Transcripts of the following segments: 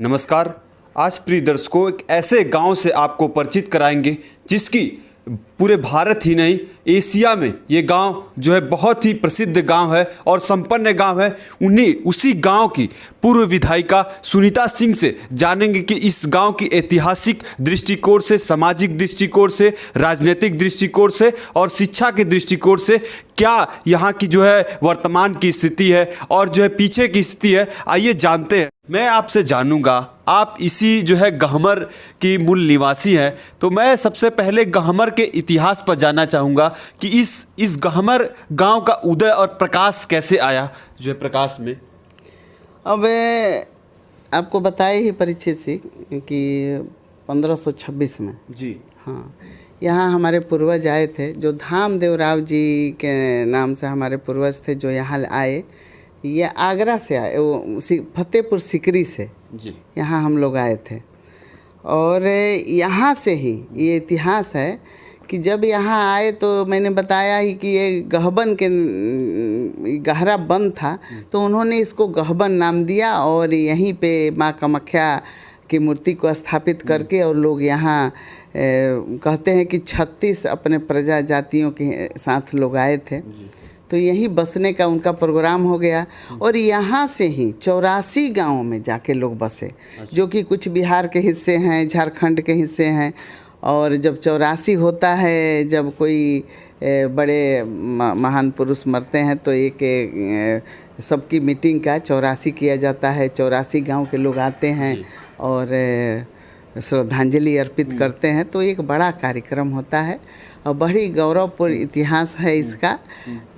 नमस्कार। आज प्रिय दर्शकों, एक ऐसे गांव से आपको परिचित कराएंगे जिसकी पूरे भारत ही नहीं एशिया में ये गांव जो है बहुत ही प्रसिद्ध गांव है और संपन्न गांव है। उसी गांव की पूर्व विधायिका सुनीता सिंह से जानेंगे कि इस गांव की ऐतिहासिक दृष्टिकोण से, सामाजिक दृष्टिकोण से, राजनीतिक दृष्टिकोण से और शिक्षा के दृष्टिकोण से क्या यहाँ की जो है वर्तमान की स्थिति है और जो है पीछे की स्थिति है। आइए जानते हैं। मैं आपसे जानूंगा, आप इसी जो है गहमर की मूल निवासी हैं, तो मैं सबसे पहले गहमर के इतिहास पर जानना चाहूँगा कि इस गहमर गांव का उदय और प्रकाश कैसे आया जो है प्रकाश में। अब आपको बताए ही परिचय से कि 1526 में जी हाँ, यहाँ हमारे पूर्वज आए थे, जो धामदेव राव जी के नाम से हमारे पूर्वज थे, जो यहाँ आए। ये आगरा से आए, वो फतेहपुर सिकरी से जी यहाँ हम लोग आए थे। और यहाँ से ही ये इतिहास है कि जब यहाँ आए तो मैंने बताया ही कि ये गहबन के गहरा बन था, तो उन्होंने इसको गहबन नाम दिया और यहीं पे माँ कामाख्या की मूर्ति को स्थापित करके और लोग यहाँ कहते हैं कि 36 अपने प्रजा जातियों के साथ लोग आए थे, तो यहीं बसने का उनका प्रोग्राम हो गया। और यहाँ से ही 84 गाँव में जाके लोग बसे, जो कि कुछ बिहार के हिस्से हैं, झारखंड के हिस्से हैं। और जब 84 होता है, जब कोई बड़े महान पुरुष मरते हैं तो एक सबकी मीटिंग का 84 किया जाता है। 84 गांव के लोग आते हैं और श्रद्धांजलि अर्पित करते हैं, तो एक बड़ा कार्यक्रम होता है और बड़ी गौरवपूर्ण इतिहास है इसका।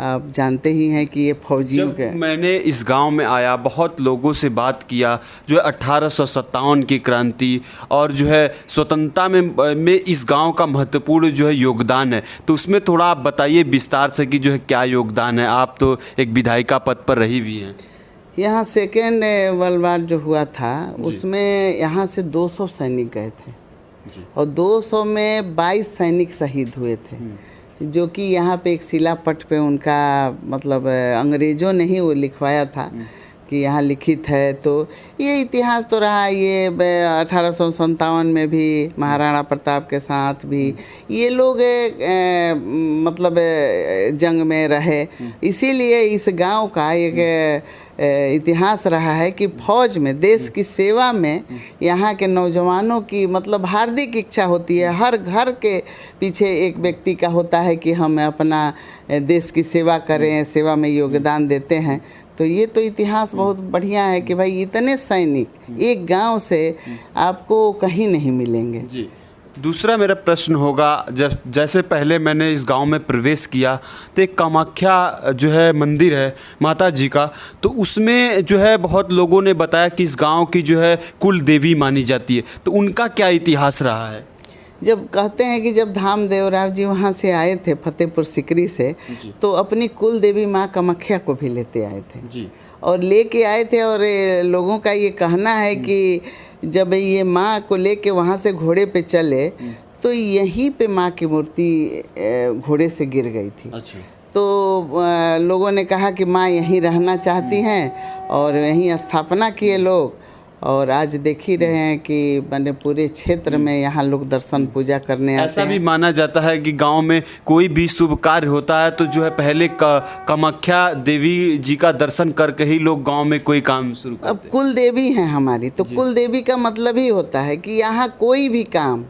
आप जानते ही हैं कि ये फौजियों के। मैंने इस गांव में आया, बहुत लोगों से बात किया, जो है 1857 की क्रांति और जो है स्वतंत्रता में इस गांव का महत्वपूर्ण जो है योगदान है, तो उसमें थोड़ा आप बताइए विस्तार से कि जो है क्या योगदान है। आप तो एक विधायिका पद पर रही हुई हैं। यहाँ सेकेंड वर्ल्ड वार जो हुआ था उसमें यहाँ से 200 सैनिक गए थे और 200 में 22 सैनिक शहीद हुए थे, जो कि यहाँ पे एक शिलापट पे उनका मतलब अंग्रेज़ों ने ही वो लिखवाया था कि यहाँ लिखित है। तो ये इतिहास तो रहा। ये 1857 में भी महाराणा प्रताप के साथ भी ये लोग मतलब जंग में रहे, इसीलिए इस गांव का एक इतिहास रहा है कि फौज में, देश की सेवा में यहाँ के नौजवानों की मतलब हार्दिक इच्छा होती है। हर घर के पीछे एक व्यक्ति का होता है कि हम अपना देश की सेवा करें, सेवा में योगदान देते हैं। तो ये तो इतिहास बहुत बढ़िया है कि भाई इतने सैनिक एक गांव से आपको कहीं नहीं मिलेंगे। जी। दूसरा मेरा प्रश्न होगा, जैसे पहले मैंने इस गांव में प्रवेश किया तो एक कामाख्या जो है मंदिर है माता जी का, तो उसमें जो है बहुत लोगों ने बताया कि इस गांव की जो है कुल देवी मानी जाती है, तो उनका क्या इतिहास रहा है। जब कहते हैं कि जब धामदेव राव जी वहाँ से आए थे फतेहपुर सिकरी से, तो अपनी कुल देवी माँ कामाख्या को भी लेते आए थे जी। और लेके आए थे। और लोगों का ये कहना है कि जब ये माँ को लेके वहाँ से घोड़े पे चले तो यहीं पे माँ की मूर्ति घोड़े से गिर गई थी। अच्छा। तो लोगों ने कहा कि माँ यहीं रहना चाहती हैं और यहीं स्थापना किए लोग। और आज देख ही रहे हैं कि बने पूरे क्षेत्र में यहाँ लोग दर्शन पूजा करने आते हैं। ऐसा भी माना जाता है कि गांव में कोई भी शुभ कार्य होता है तो जो है पहले कामाख्या देवी जी का दर्शन करके ही लोग गांव में कोई काम शुरू करते हैं। अब कुल देवी हैं हमारी, तो कुल देवी का मतलब ही होता है कि यहाँ कोई भी काम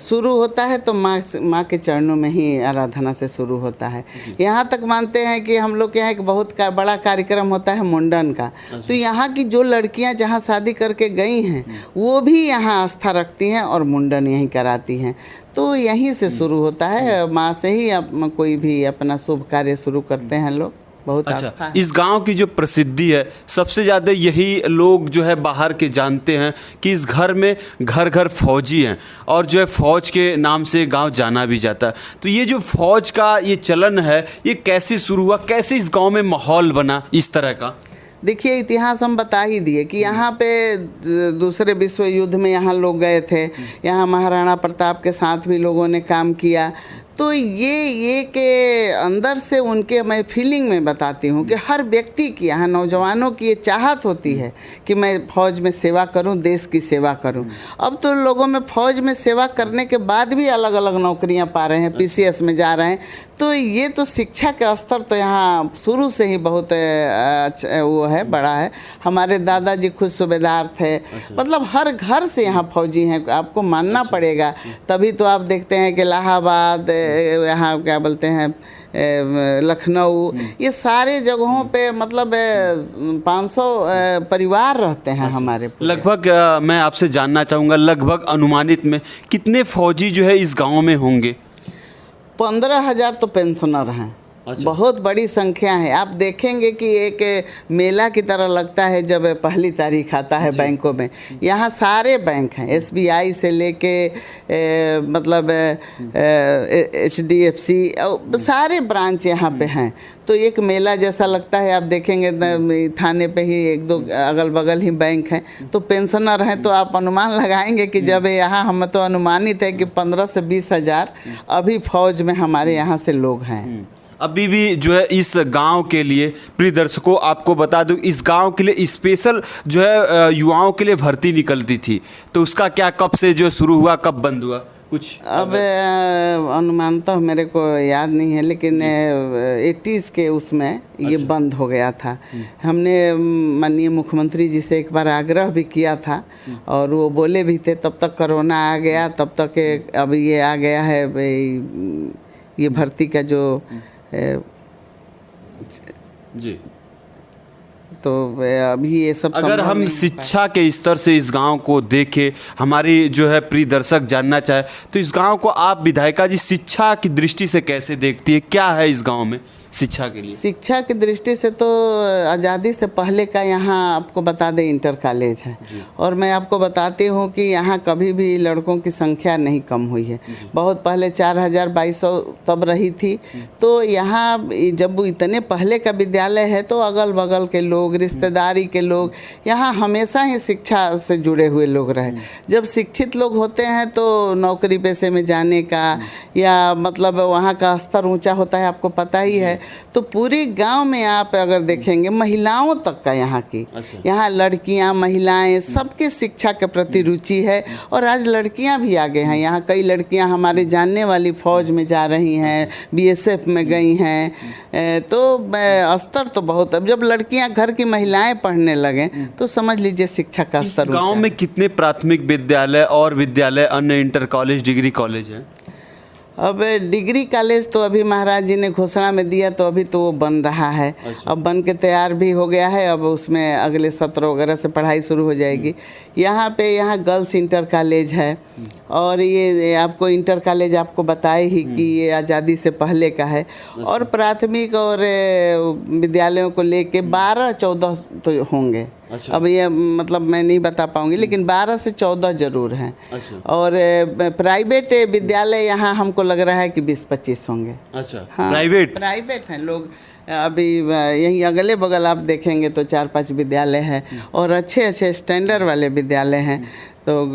शुरू होता है तो माँ के चरणों में ही आराधना से शुरू होता है। यहाँ तक मानते हैं कि हम लोग के यहाँ एक बहुत बड़ा कार्यक्रम होता है मुंडन का, तो यहाँ की जो लड़कियाँ जहाँ शादी करके गई हैं वो भी यहाँ आस्था रखती हैं और मुंडन यहीं कराती हैं। तो यहीं से शुरू होता है, माँ से ही कोई भी अपना शुभ कार्य शुरू करते हैं लोग। बहुत अच्छा, इस गांव की जो प्रसिद्धि है सबसे ज़्यादा यही लोग जो है बाहर के जानते हैं कि इस घर में घर घर फौजी हैं और जो है फौज के नाम से गांव जाना भी जाता है। तो ये जो फौज का ये चलन है ये कैसे शुरू हुआ, कैसे इस गांव में माहौल बना इस तरह का। देखिए इतिहास हम बता ही दिए कि यहाँ पे दूसरे विश्व युद्ध में यहाँ लोग गए थे, यहाँ महाराणा प्रताप के साथ भी लोगों ने काम किया। तो ये के अंदर से उनके मैं फीलिंग में बताती हूँ कि हर व्यक्ति की, यहाँ नौजवानों की ये चाहत होती है कि मैं फ़ौज में सेवा करूँ, देश की सेवा करूँ। अब तो लोगों में फ़ौज में सेवा करने के बाद भी अलग अलग नौकरियाँ पा रहे हैं, PCS में जा रहे हैं। तो ये तो शिक्षा का स्तर तो यहाँ शुरू से ही बहुत वो है, बड़ा है। हमारे दादाजी खुद सूबेदार थे, मतलब हर घर से यहाँ फौजी हैं, आपको मानना पड़ेगा। तभी तो आप देखते हैं कि इलाहाबाद, यहाँ क्या बोलते हैं, लखनऊ, ये सारे जगहों पे मतलब 500 परिवार रहते हैं हमारे। लगभग मैं आपसे जानना चाहूँगा, लगभग अनुमानित में कितने फौजी जो है इस गांव में होंगे? 15,000 तो पेंशनर हैं। बहुत बड़ी संख्या है। आप देखेंगे कि एक मेला की तरह लगता है जब पहली तारीख आता है बैंकों में। यहाँ सारे बैंक हैं, SBI से लेके मतलब HDFC, सारे ब्रांच यहाँ पे हैं। तो एक मेला जैसा लगता है। आप देखेंगे थाने पे ही 1-2 अगल बगल ही बैंक हैं, तो पेंशनर हैं। तो आप अनुमान लगाएंगे कि जब यहाँ, हम तो अनुमानित है कि 15 से 20 हज़ार अभी फौज में हमारे यहाँ से लोग हैं। अभी भी जो है इस गांव के लिए, प्रिय दर्शकों आपको बता दूं, इस गांव के लिए स्पेशल जो है युवाओं के लिए भर्ती निकलती थी। तो उसका क्या, कब से जो शुरू हुआ, कब बंद हुआ कुछ? अब अनुमानतः मेरे को याद नहीं है, लेकिन 80s के उसमें ये बंद हो गया था। हमने माननीय मुख्यमंत्री जी से एक बार आग्रह भी किया था और वो बोले भी थे। तब तक कोरोना आ गया, तब तक अब ये आ गया है ये भर्ती का जो जी। तो अभी ये सब अगर हम शिक्षा के स्तर से इस गांव को देखें, हमारी जो है प्रिय दर्शक जानना चाहे, तो इस गांव को आप विधायिका जी शिक्षा की दृष्टि से कैसे देखती है? क्या है इस गांव में शिक्षा के लिए? शिक्षा की दृष्टि से तो आज़ादी से पहले का यहाँ आपको बता दें इंटर कॉलेज है। और मैं आपको बताती हूँ कि यहाँ कभी भी लड़कों की संख्या नहीं कम हुई है। बहुत पहले 4,200 तब रही थी। तो यहाँ जब इतने पहले का विद्यालय है तो अगल बगल के लोग, रिश्तेदारी के लोग यहाँ हमेशा ही शिक्षा से जुड़े हुए लोग रहे। जब शिक्षित लोग होते हैं तो नौकरी पेशे में जाने का या मतलब वहाँ का स्तर ऊँचा होता है, आपको पता ही है। तो पूरे गांव में आप अगर देखेंगे महिलाओं तक का यहाँ की, यहाँ लड़कियाँ, महिलाएं सबके शिक्षा के प्रति रुचि है। और आज लड़कियाँ भी आगे हैं। यहाँ कई लड़कियाँ हमारे जानने वाली फ़ौज में जा रही हैं, BSF में गई हैं। तो स्तर तो बहुत, अब जब लड़कियाँ घर की महिलाएं पढ़ने लगें तो समझ लीजिए शिक्षा का स्तर। गाँव में कितने प्राथमिक विद्यालय और विद्यालय, अन्य इंटर कॉलेज, डिग्री कॉलेज हैं? अब डिग्री कॉलेज तो अभी महाराज जी ने घोषणा में दिया, तो अभी तो वो बन रहा है। अब बन के तैयार भी हो गया है। अब उसमें अगले सत्र वगैरह से पढ़ाई शुरू हो जाएगी। यहाँ गर्ल्स इंटर कॉलेज है। और ये आपको इंटर कॉलेज आपको बताए ही कि ये आज़ादी से पहले का है। और प्राथमिक और विद्यालयों को लेके 12-14 तो होंगे। अब ये मतलब मैं नहीं बता पाऊंगी, लेकिन 12 से 14 ज़रूर हैं। और प्राइवेट विद्यालय यहाँ हमको लग रहा है कि 20-25 होंगे। अच्छा, हाँ, प्राइवेट हैं लोग। अभी यहीं अगले बगल आप देखेंगे तो 4-5 विद्यालय हैं और अच्छे स्टैंडर्ड वाले विद्यालय हैं। तो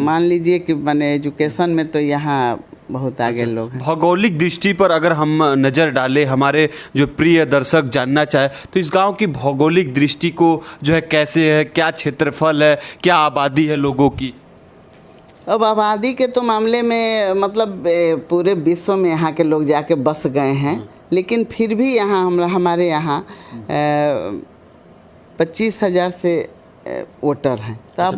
मान लीजिए कि माने एजुकेशन में तो यहाँ बहुत आगे लोग हैं। भौगोलिक दृष्टि पर अगर हम नज़र डालें, हमारे जो प्रिय दर्शक जानना चाहे, तो इस गांव की भौगोलिक दृष्टि को जो है कैसे है, क्या क्षेत्रफल है, क्या आबादी है लोगों की? अब आबादी के तो मामले में मतलब पूरे विश्व में यहाँ के लोग जाके बस गए हैं, लेकिन फिर भी यहाँ हमारे यहाँ 25,000 से वोटर हैं। तो आप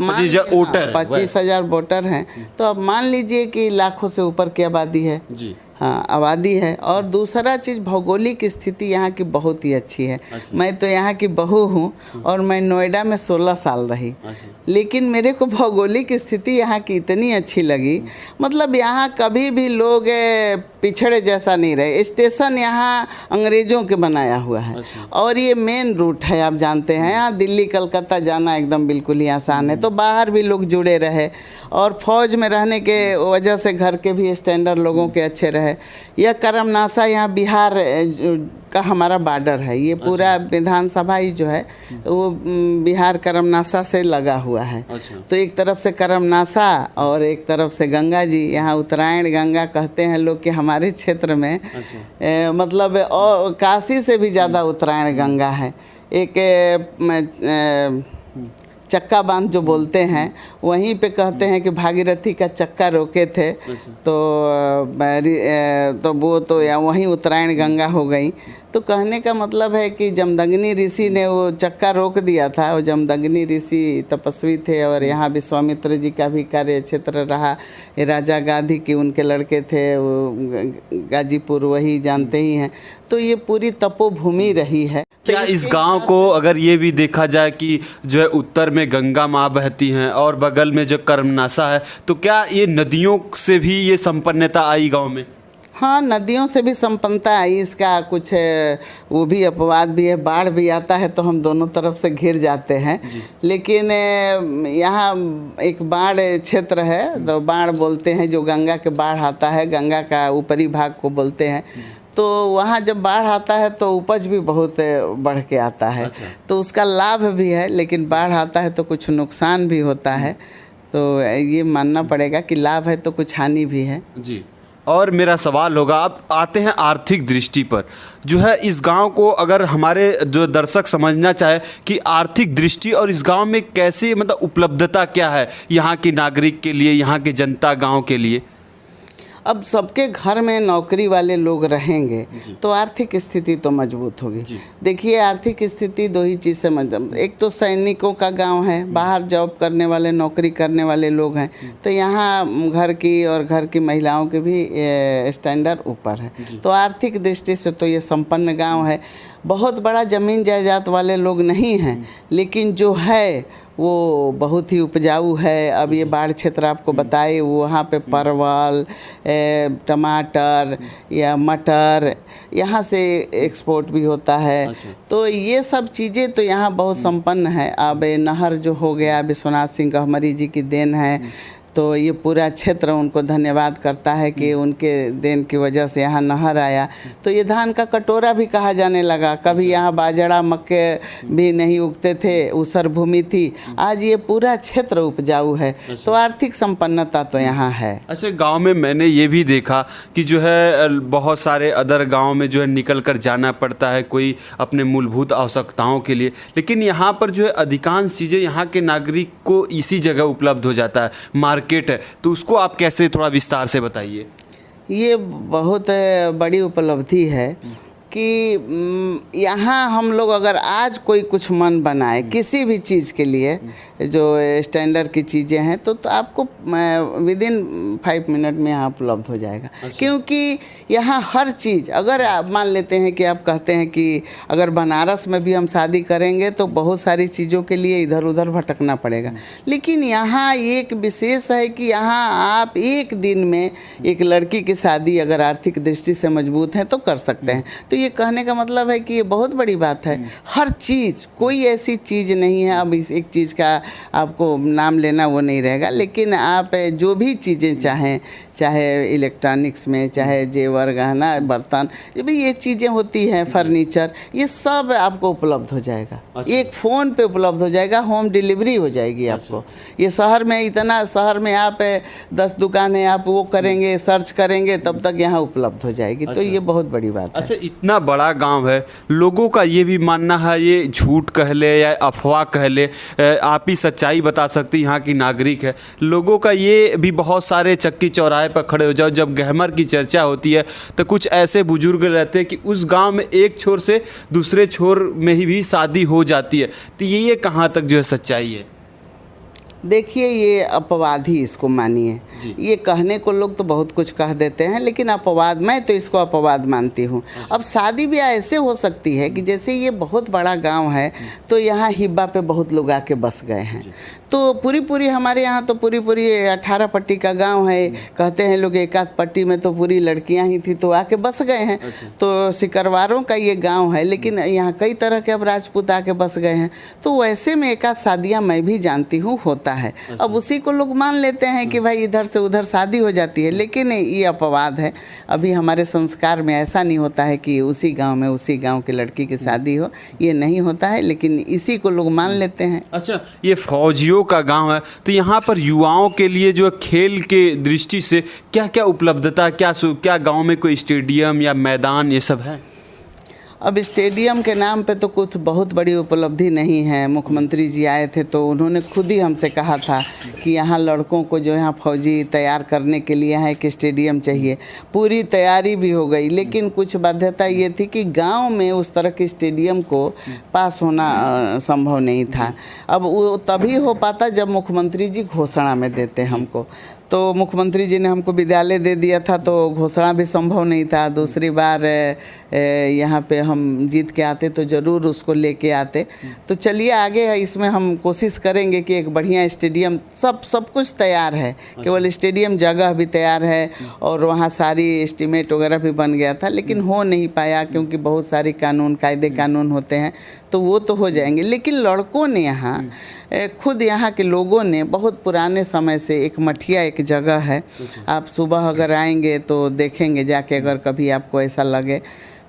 25,000 वोटर हैं। तो अब मान लीजिए कि लाखों से ऊपर की आबादी है जी। हाँ, आबादी है। और दूसरा चीज़, भौगोलिक स्थिति यहाँ की बहुत ही अच्छी है। मैं तो यहाँ की बहू हूँ और मैं नोएडा में 16 साल रही, लेकिन मेरे को भौगोलिक स्थिति यहाँ की इतनी अच्छी लगी। मतलब यहाँ कभी भी लोग पिछड़े जैसा नहीं रहे। स्टेशन यहाँ अंग्रेज़ों के बनाया हुआ है और ये मेन रूट है, आप जानते हैं। यहाँ दिल्ली कलकत्ता जाना एकदम बिल्कुल ही आसान है। तो बाहर भी लोग जुड़े रहे और फौज में रहने के वजह से घर के भी स्टैंडर्ड लोगों के अच्छे रहे। है। यह करमनासा यहाँ बिहार का हमारा बॉर्डर है। ये पूरा विधानसभा ही जो है वो बिहार करमनासा से लगा हुआ है। तो एक तरफ से करमनासा और एक तरफ से गंगा जी, यहाँ उत्तरायण गंगा कहते हैं लोग कि हमारे क्षेत्र में मतलब और काशी से भी ज़्यादा उत्तरायण गंगा है। एक चक्का बांध जो बोलते हैं, वहीं पे कहते हैं कि भागीरथी का चक्का रोके थे, तो वो तो या वहीं उत्तरायण गंगा हो गई। तो कहने का मतलब है कि जमदग्नि ऋषि ने वो चक्का रोक दिया था। वो जमदग्नि ऋषि तपस्वी थे और यहाँ विश्वामित्र जी का भी कार्य क्षेत्र रहा। राजा गाधी की उनके लड़के थे, वो गाजीपुर वही जानते ही हैं। तो ये पूरी तपोभूमि रही है। क्या इस गांव को अगर ये भी देखा जाए कि जो है उत्तर में गंगा माँ बहती हैं और बगल में जो करमनासा है, तो क्या ये नदियों से भी ये संपन्नता आई गांव में? हाँ, नदियों से भी संपन्नता आई। इसका कुछ वो भी अपवाद भी है। बाढ़ भी आता है तो हम दोनों तरफ से घिर जाते हैं। लेकिन यहाँ एक बाढ़ क्षेत्र है, तो बाढ़ बोलते हैं जो गंगा के बाढ़ आता है, गंगा का ऊपरी भाग को बोलते हैं। तो वहाँ जब बाढ़ आता है तो उपज भी बहुत बढ़ के आता है। तो उसका लाभ भी है, लेकिन बाढ़ आता है तो कुछ नुकसान भी होता है। तो ये मानना पड़ेगा कि लाभ है तो कुछ हानि भी है जी। और मेरा सवाल होगा, आप आते हैं आर्थिक दृष्टि पर, जो है इस गांव को अगर हमारे जो दर्शक समझना चाहे कि आर्थिक दृष्टि और इस गांव में कैसे मतलब उपलब्धता क्या है यहाँ के नागरिक के लिए, यहाँ के जनता गांव के लिए? अब सबके घर में नौकरी वाले लोग रहेंगे तो आर्थिक स्थिति तो मजबूत होगी। देखिए, आर्थिक स्थिति दो ही चीज़ से मजबूत, एक तो सैनिकों का गांव है, बाहर जॉब करने वाले, नौकरी करने वाले लोग हैं, तो यहाँ घर की और घर की महिलाओं के भी स्टैंडर्ड ऊपर है। तो आर्थिक दृष्टि से तो ये संपन्न गांव है। बहुत बड़ा ज़मीन जायदाद वाले लोग नहीं हैं, लेकिन जो है वो बहुत ही उपजाऊ है। अब ये बाढ़ क्षेत्र आपको बताए, वहाँ पे परवल, टमाटर या मटर यहाँ से एक्सपोर्ट भी होता है। तो ये सब चीज़ें तो यहाँ बहुत संपन्न है। अब नहर जो हो गया, विश्वनाथ सिंह गहमरी जी की देन है। तो ये पूरा क्षेत्र उनको धन्यवाद करता है कि उनके देन की वजह से यहाँ नहर आया। तो ये धान का कटोरा भी कहा जाने लगा। कभी यहाँ बाजरा मक्के भी नहीं उगते थे, ऊसर भूमि थी। आज ये पूरा क्षेत्र उपजाऊ है। तो आर्थिक संपन्नता तो यहाँ है। अच्छा, गांव में मैंने ये भी देखा कि जो है बहुत सारे अदर गांव में जो है निकल कर जाना पड़ता है कोई अपने मूलभूत आवश्यकताओं के लिए, लेकिन यहाँ पर जो है अधिकांश चीज़ें यहाँ के नागरिक को इसी जगह उपलब्ध हो जाता है, मार्केट है। तो उसको आप कैसे थोड़ा विस्तार से बताइए। ये बहुत बड़ी उपलब्धि है कि यहाँ हम लोग अगर आज कोई कुछ मन बनाए किसी भी चीज़ के लिए, जो स्टैंडर्ड की चीज़ें हैं, तो आपको विदिन 5 मिनट में यहाँ उपलब्ध हो जाएगा। क्योंकि यहाँ हर चीज़, अगर आप मान लेते हैं कि आप कहते हैं कि अगर बनारस में भी हम शादी करेंगे तो बहुत सारी चीज़ों के लिए इधर उधर भटकना पड़ेगा, लेकिन यहाँ एक विशेष है कि यहाँ आप एक दिन में एक लड़की की शादी अगर आर्थिक दृष्टि से मजबूत है तो कर सकते हैं। तो ये कहने का मतलब है कि ये बहुत बड़ी बात है। हर चीज़, कोई ऐसी चीज़ नहीं है, अब इस एक चीज़ का आपको नाम लेना वो नहीं रहेगा, लेकिन आप जो भी चीज़ें चाहें, चाहे इलेक्ट्रॉनिक्स में, चाहे जेवर गहना बर्तन, जो भी ये चीज़ें होती हैं, फर्नीचर, ये सब आपको उपलब्ध हो जाएगा। एक फ़ोन पे उपलब्ध हो जाएगा, होम डिलीवरी हो जाएगी आपको। ये शहर में इतना, शहर में आप 10 दुकानें आप वो करेंगे, सर्च करेंगे, तब तक यहाँ उपलब्ध हो जाएगी। तो ये बहुत बड़ी बात है। अच्छा, इतना बड़ा गांव है, लोगों का ये भी मानना है, ये झूठ कह ले या अफवाह कह ले, आप ही सच्चाई बता सकती यहाँ की नागरिक है, लोगों का ये भी बहुत सारे चक्की चौराहे पर खड़े हो जाओ, जब गहमर की चर्चा होती है तो कुछ ऐसे बुजुर्ग रहते हैं कि उस गांव में एक छोर से दूसरे छोर में ही भी शादी हो जाती है। तो ये कहाँ तक जो है सच्चाई है? देखिए, ये अपवाद ही इसको मानिए। ये कहने को लोग तो बहुत कुछ कह देते हैं, लेकिन अपवाद, मैं तो इसको अपवाद मानती हूँ। अब शादी ब्याह ऐसे हो सकती है कि जैसे ये बहुत बड़ा गांव है, तो यहाँ हिब्बा पे बहुत लोग आके बस गए हैं। तो पूरी हमारे यहाँ तो पूरी 18 पट्टी का गांव है। कहते हैं लोग एक आध पट्टी में तो पूरी लड़कियाँ ही थी, तो आके बस गए हैं। तो सिकरवारों का ये गाँव है, लेकिन यहाँ कई तरह के अब राजपूत आके बस गए हैं। तो वैसे में एक आध शादियाँ मैं भी जानती हूँ होती होता है। अब उसी को लोग मान लेते हैं कि भाई इधर से उधर शादी हो जाती है, लेकिन ये अपवाद है। अभी हमारे संस्कार में ऐसा नहीं होता है कि उसी गांव की लड़की की शादी हो, ये नहीं होता है, लेकिन इसी को लोग मान लेते हैं। अच्छा, ये फौजियों का गांव है, तो यहाँ पर युवाओं के लिए जो खेल के दृष्टि से क्या क्या उपलब्धता, क्या गांव में कोई स्टेडियम या मैदान ये सब है? अब स्टेडियम के नाम पे तो कुछ बहुत बड़ी उपलब्धि नहीं है। मुख्यमंत्री जी आए थे तो उन्होंने खुद ही हमसे कहा था कि यहाँ लड़कों को जो यहाँ फौजी तैयार करने के लिए यहाँ एक स्टेडियम चाहिए। पूरी तैयारी भी हो गई, लेकिन कुछ बाध्यता ये थी कि गांव में उस तरह के स्टेडियम को पास होना संभव नहीं था। अब वो तभी हो पाता जब मुख्यमंत्री जी घोषणा में देते हमको। तो मुख्यमंत्री जी ने हमको विद्यालय दे दिया था तो घोषणा भी संभव नहीं था। दूसरी बार यहाँ पे हम जीत के आते तो ज़रूर उसको लेके आते। तो चलिए आगे इसमें हम कोशिश करेंगे कि एक बढ़िया स्टेडियम, सब कुछ तैयार है, केवल स्टेडियम जगह भी तैयार है और वहाँ सारी एस्टीमेट वगैरह भी बन गया था, लेकिन हो नहीं पाया क्योंकि बहुत सारी कायदे कानून होते हैं, तो वो तो हो जाएंगे। लेकिन लड़कों ने यहाँ खुद यहाँ के लोगों ने बहुत पुराने समय से एक मठिया एक जगह है, आप सुबह अगर आएंगे तो देखेंगे जाके, अगर कभी आपको ऐसा लगे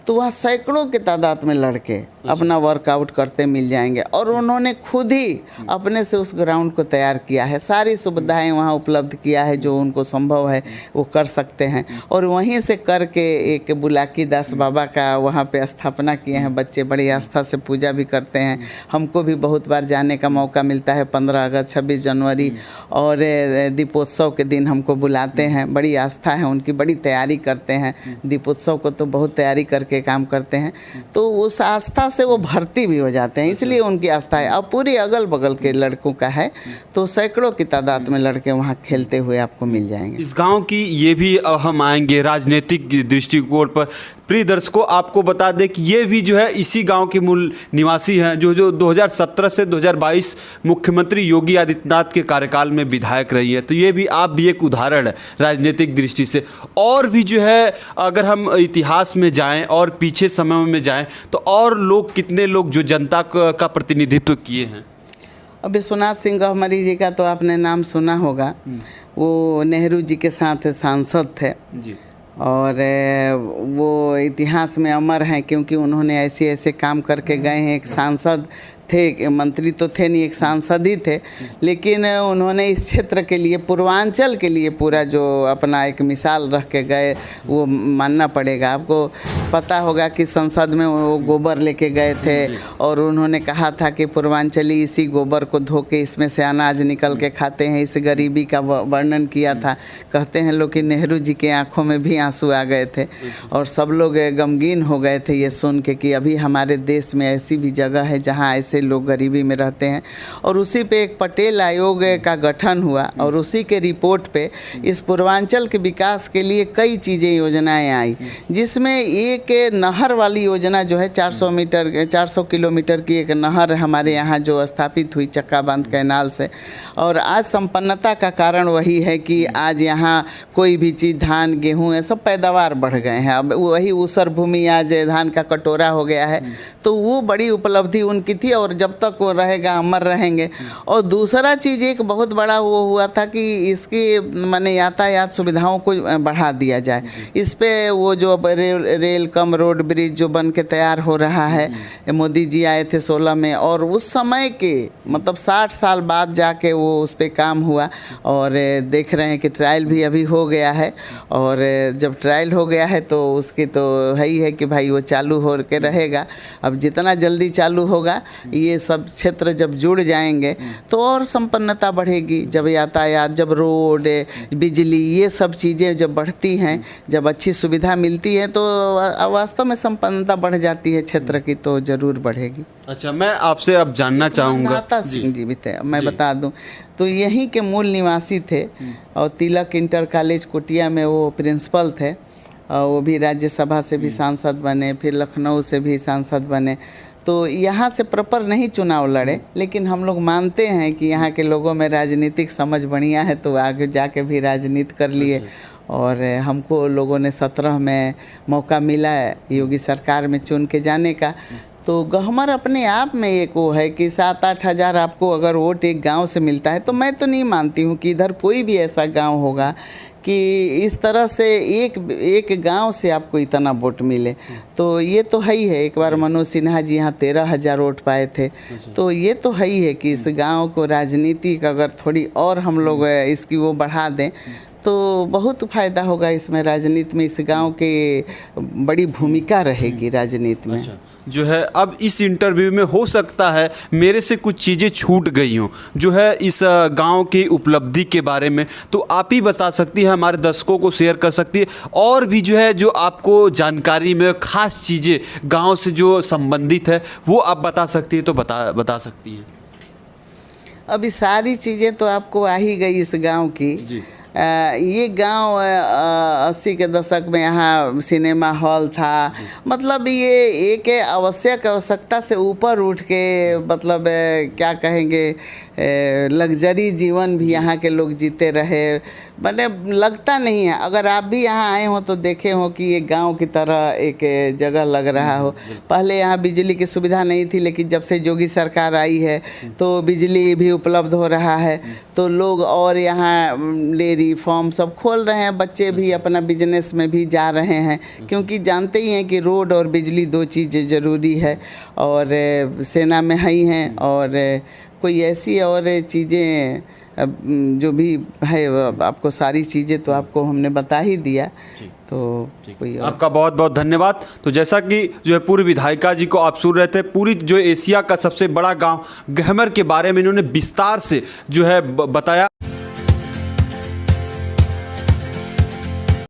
तो वहाँ सैकड़ों की तादाद में लड़के अपना वर्कआउट करते मिल जाएंगे। और उन्होंने खुद ही अपने से उस ग्राउंड को तैयार किया है, सारी सुविधाएं वहाँ उपलब्ध किया है, जो उनको संभव है वो कर सकते हैं। और वहीं से करके एक बुलाकी दास बाबा का वहाँ पे स्थापना किए हैं। बच्चे बड़ी आस्था से पूजा भी करते हैं। हमको भी बहुत बार जाने का मौका मिलता है, 15 अगस्त 26 जनवरी और दीपोत्सव के दिन हमको बुलाते हैं। बड़ी आस्था है उनकी, बड़ी तैयारी करते हैं। दीपोत्सव को तो बहुत तैयारी करके काम करते हैं, तो उस आस्था से वो भर्ती भी हो जाते हैं, इसलिए उनकी आस्था है। अब पूरे अगल बगल के लड़कों का है, तो सैकड़ों की तादाद में लड़के वहाँ खेलते हुए आपको मिल जाएंगे। इस गांव की ये भी हम आएंगे राजनीतिक दृष्टिकोण पर। प्रिय दर्शकों, आपको बता दें कि ये भी जो है इसी गांव के मूल निवासी हैं, जो 2017 से 2022 मुख्यमंत्री योगी आदित्यनाथ के कार्यकाल में विधायक रही है। तो ये भी आप भी एक उदाहरण है राजनीतिक दृष्टि से। और भी जो है, अगर हम इतिहास में जाएं और पीछे समय में जाएं तो और लोग, कितने लोग जो जनता का प्रतिनिधित्व किए हैं। अब विश्वनाथ सिंह गहमरी जी का तो आपने नाम सुना होगा, वो नेहरू जी के साथ सांसद थे जी। और वो इतिहास में अमर हैं क्योंकि उन्होंने ऐसे काम करके गए हैं। एक सांसद थे, मंत्री तो थे नहीं, एक सांसद ही थे, लेकिन उन्होंने इस क्षेत्र के लिए, पूर्वांचल के लिए पूरा जो अपना एक मिसाल रख के गए, वो मानना पड़ेगा। आपको पता होगा कि संसद में वो गोबर लेके गए थे और उन्होंने कहा था कि पूर्वांचली इसी गोबर को धो के इसमें से अनाज निकल के खाते हैं, इस गरीबी का वर्णन किया था। कहते हैं लोग कि नेहरू जी के आंखों में भी आंसू आ गए थे और सब लोग गमगीन हो गए थे ये सुन के कि अभी हमारे देश में ऐसी भी जगह है जहाँ ऐसे लोग गरीबी में रहते हैं। और उसी पे एक पटेल आयोग का गठन हुआ और उसी के रिपोर्ट पे इस पूर्वांचल के विकास के लिए कई चीज़ें, योजनाएं आई, जिसमें एक नहर वाली योजना जो है 400 किलोमीटर की एक नहर हमारे यहाँ जो स्थापित हुई चक्का बांध कैनाल से। और आज संपन्नता का कारण वही है कि आज यहाँ कोई भी चीज़, धान गेहूँ, ये सब पैदावार बढ़ गए हैं। अब वही ऊसर भूमि आज धान का कटोरा हो गया है, तो वो बड़ी उपलब्धि उनकी थी और जब तक वो रहेगा अमर रहेंगे। और दूसरा चीज़ एक बहुत बड़ा वो हुआ था कि इसकी माने यातायात सुविधाओं को बढ़ा दिया जाए। इस पे वो जो रेल कम रोड ब्रिज जो बन के तैयार हो रहा है, मोदी जी आए थे 16 में और उस समय के मतलब 60 साल बाद जाके वो उस पे काम हुआ। और देख रहे हैं कि ट्रायल भी अभी हो गया है और जब ट्रायल हो गया है तो उसकी तो है ही है कि भाई वो चालू हो के रहेगा। अब जितना जल्दी चालू होगा, ये सब क्षेत्र जब जुड़ जाएंगे तो और संपन्नता बढ़ेगी। जब यातायात, जब रोड, बिजली, ये सब चीज़ें जब बढ़ती हैं, जब अच्छी सुविधा मिलती है तो वास्तव में संपन्नता बढ़ जाती है क्षेत्र की, तो ज़रूर बढ़ेगी। अच्छा, मैं आपसे अब जानना चाहूँगा। माता सिंह जी भी थे, मैं बता दूं तो यहीं के मूल निवासी थे और तिलक इंटर कॉलेज कुटिया में वो प्रिंसिपल थे और वो भी राज्यसभा से भी सांसद बने, फिर लखनऊ से भी सांसद बने। तो यहाँ से प्रॉपर नहीं चुनाव लड़े, लेकिन हम लोग मानते हैं कि यहाँ के लोगों में राजनीतिक समझ बढ़िया है तो आगे जाके भी राजनीति कर लिए। और हमको लोगों ने 17 में मौका मिला है योगी सरकार में चुन के जाने का। तो गहमर अपने आप में एक वो है कि 7-8 हज़ार आपको अगर वोट एक गांव से मिलता है, तो मैं तो नहीं मानती हूँ कि इधर कोई भी ऐसा गांव होगा कि इस तरह से एक गांव से आपको इतना वोट मिले। तो ये तो है ही है। एक बार मनोज सिन्हा जी यहाँ 13,000 वोट पाए थे। तो ये तो है ही है कि इस गांव को राजनीतिक अगर थोड़ी और हम लोग इसकी वो बढ़ा दें तो बहुत फ़ायदा होगा इसमें। राजनीति में इस गांव की बड़ी भूमिका रहेगी राजनीति में। जो है अब इस इंटरव्यू में हो सकता है मेरे से कुछ चीज़ें छूट गई हों, जो है इस गांव की उपलब्धि के बारे में, तो आप ही बता सकती है, हमारे दर्शकों को शेयर कर सकती है, और भी जो है जो आपको जानकारी में खास चीज़ें गांव से जो संबंधित है वो आप बता सकती है तो बता सकती हैं। अभी सारी चीज़ें तो आपको आ ही गई इस गांव की जी। ये गांव 80 के दशक में यहाँ सिनेमा हॉल था। मतलब ये एक आवश्यकता से ऊपर उठ के, मतलब क्या कहेंगे, लग्जरी जीवन भी यहाँ के लोग जीते रहे। मैंने लगता नहीं है, अगर आप भी यहाँ आए हो तो देखे हो कि ये गांव की तरह एक जगह लग रहा हो। पहले यहाँ बिजली की सुविधा नहीं थी, लेकिन जब से योगी सरकार आई है तो बिजली भी उपलब्ध हो रहा है। तो लोग और यहाँ डेयरी फार्म सब खोल रहे हैं, बच्चे भी अपना बिजनेस में भी जा रहे हैं, क्योंकि जानते ही हैं कि रोड और बिजली 2 चीज़ें ज़रूरी है। और सेना में ही हैं, और कोई ऐसी और चीज़ें जो भी है, आपको सारी चीज़ें तो आपको हमने बता ही दिया। तो कोई आपका बहुत बहुत धन्यवाद। तो जैसा कि जो है पूर्व विधायिका जी को आप सुन रहे थे, पूरी जो एशिया का सबसे बड़ा गांव गहमर के बारे में इन्होंने विस्तार से जो है बताया।